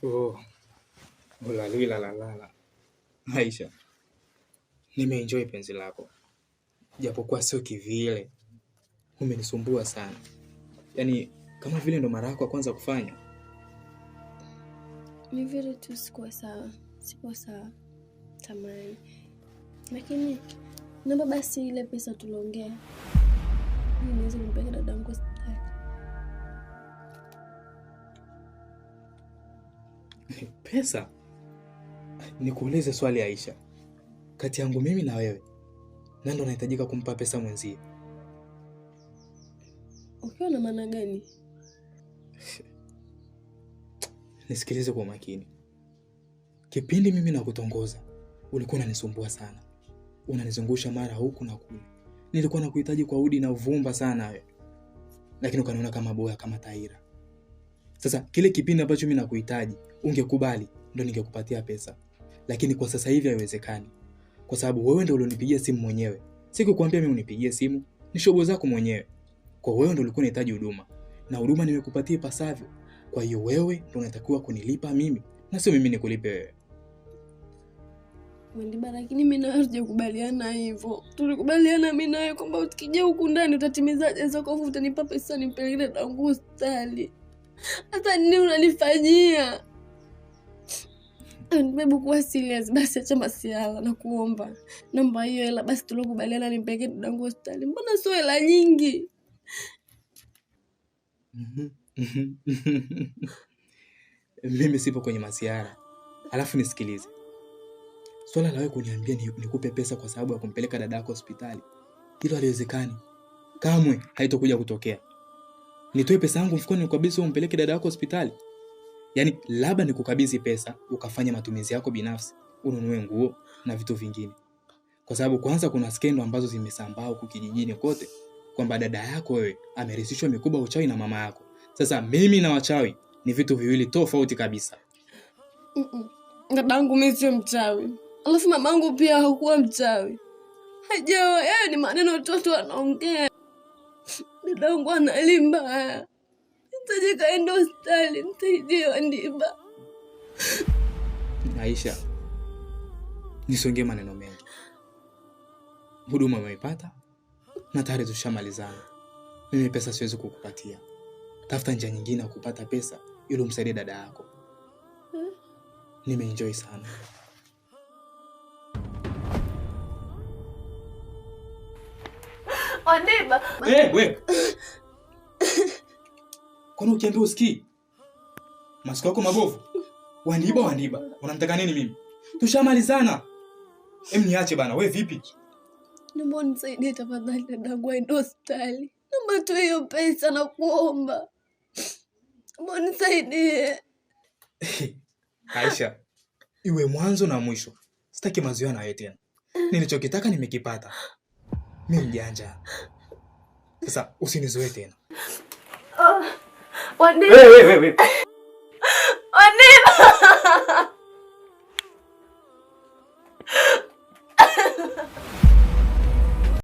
Oh, la la la. Aisha, nimeenjoy penzi lako. Japokuwa sio kivile. Umenisumbua sana. Yaani kama vile ndo mara yako ya kwanza kufanya. Ni vile tu sikuwa sawa. Sikuwa sawa. Tamani. Lakini naomba basi ile pesa tuliongea. Niweze kumpeleka dadangu hospitali. Pesa? Nikuulize swali Aisha. Kati yangu mimi na wewe, nani ndo anahitajika kumpa pesa mwenzie? Ukiwa na maana gani? Nisikilize kwa makini. Kipindi mimi nakutongoza, ulikuwa unanisumbua sana. Unanizungusha mara huku na kule. Nilikuwa nakuhitaji kwa udi na uvumba sana wewe. Lakini ukaniona kama boya, kama taira. Sasa kile kipindi ambacho mimi nakuhitaji, ungekubali ndo ningekupatia pesa. Lakini kwa sasa hivi haiwezekani. Kwa sababu wewe ndio ulionipigia simu mwenyewe. Sikukwambia mimi unipigie simu, ni shobo zako mwenyewe. Kwa wewe ndio ulikuwa unahitaji huduma. Na huduma nimekupatia ipasavyo. Kwa hiyo wewe ndio unatakiwa kunilipa mimi, na sio mimi nikulipe wewe. Wendiba, lakini mimi na wewe hatujakubaliana hivyo. Tulikubaliana mimi na wewe kwamba ukija huku ndani utatimiza haja zako, utanipa pesa nimpeleke dadangu hospitali. Hata nini unanifanyia? Nimebu kuwa serious, basi acha masiala na kuomba. Namba hiyo hela basi tulikubaliana nimpeleke dadangu hospitali. Mbona sio hela nyingi? Mimi sipo kwenye masiara. Alafu nisikilize. Swala la wewe kuniambia nikupe pesa kwa sababu ya kumpeleka dadako hospitali, hilo haliwezekani. Kamwe haitokuja kutokea. Nitoe pesa yangu mfukoni nikukabidhi umpeleke dadako hospitali? Yaani labda nikukabidhi pesa ukafanya matumizi yako binafsi, ununue nguo na vitu vingine. Kwa sababu kwanza kuna skendo ambazo zimesambaa huku kijijini kote kwamba dada yako wewe amerithishwa mikoba uchawi na mama yako. Sasa mimi na wachawi ni vitu viwili tofauti kabisa. Dadangu mimi sio mchawi. Alafu mamangu pia hakuwa mchawi. Hajawa, yeye ni maneno tu wanaongea. Dadangu analimba. Nitaje kaenda hospitali, nisaidie Wendiba. Aisha, nisongee maneno mengi. Huduma umeipata na tayari tushamalizana. Mimi pesa siwezi kukupatia. Tafuta njia nyingine ya kupata pesa ili umsaidie dada yako. Nimeenjoy sana. Wendiba. Wewe. Kwani ukiambia usikii? Masikio yako mabovu. Wendiba. Unamtaka nini mimi? Tushamalizana. Niache bana, wewe vipi? Naomba nisaidie tafadhali, dadangu aende hospitali. Naomba tu hiyo pesa na kuomba. Naomba nisaidie. Aisha, iwe mwanzo na mwisho. Sitaki mazoea na wewe tena. Nilichokitaka nimekipata. Mimi mjanja. Sasa usinizoe tena. Wendiba. Wewe.